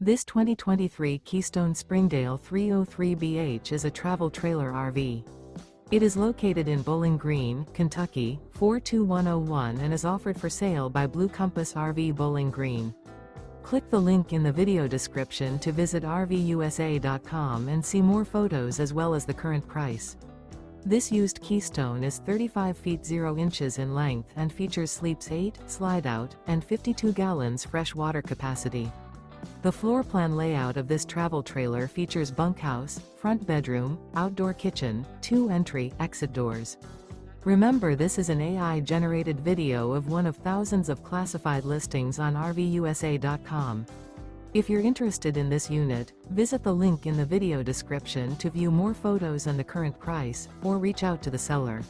This 2023 Keystone Springdale 303BH is a travel trailer RV. It is located in Bowling Green, Kentucky, 42101 and is offered for sale by Blue Compass RV Bowling Green. Click the link in the video description to visit RVUSA.com and see more photos as well as the current price. This used Keystone is 35 feet 0 inches in length and features sleeps 8, slide-out, and 52 gallons fresh water capacity. The floor plan layout of this travel trailer features bunkhouse, front bedroom, outdoor kitchen, 2 entry/exit doors. Remember, this is an AI-generated video of one of thousands of classified listings on RVUSA.com. If you're interested in this unit, visit the link in the video description to view more photos and the current price, or reach out to the seller.